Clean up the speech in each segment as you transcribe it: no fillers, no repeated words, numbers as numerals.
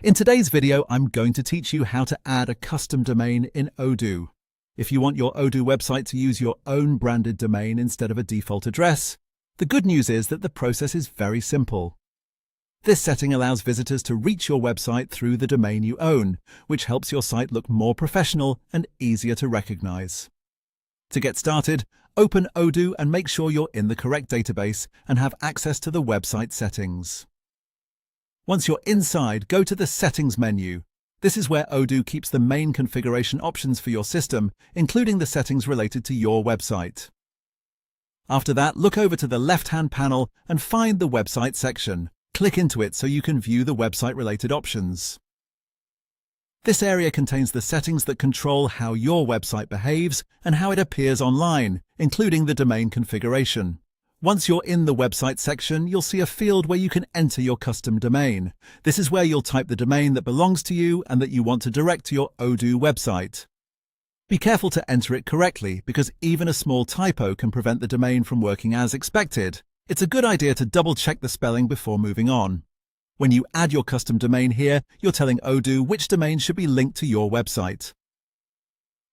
In today's video, I'm going to teach you how to add a custom domain in Odoo. If you want your Odoo website to use your own branded domain instead of a default address, the good news is that the process is very simple. This setting allows visitors to reach your website through the domain you own, which helps your site look more professional and easier to recognize. To get started, open Odoo and make sure you're in the correct database and have access to the website settings. Once you're inside, go to the Settings menu. This is where Odoo keeps the main configuration options for your system, including the settings related to your website. After that, look over to the left-hand panel and find the Website section. Click into it so you can view the website-related options. This area contains the settings that control how your website behaves and how it appears online, including the domain configuration. Once you're in the Website section, you'll see a field where you can enter your custom domain. This is where you'll type the domain that belongs to you and that you want to direct to your Odoo website. Be careful to enter it correctly, because even a small typo can prevent the domain from working as expected. It's a good idea to double-check the spelling before moving on. When you add your custom domain here, you're telling Odoo which domain should be linked to your website.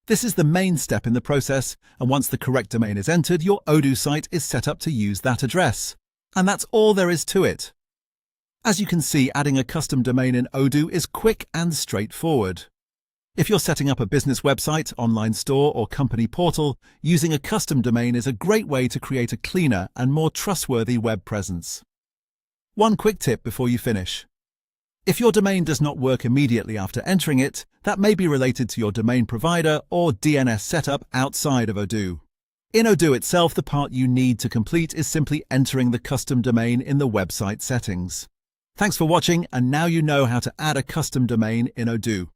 This is the main step in the process, and once the correct domain is entered, your Odoo site is set up to use that address. And that's all there is to it. As you can see, adding a custom domain in Odoo is quick and straightforward. If you're setting up a business website, online store, or company portal, using a custom domain is a great way to create a cleaner and more trustworthy web presence. One quick tip before you finish. If your domain does not work immediately after entering it, that may be related to your domain provider or DNS setup outside of Odoo. In Odoo itself, the part you need to complete is simply entering the custom domain in the website settings. Thanks for watching, and now you know how to add a custom domain in Odoo.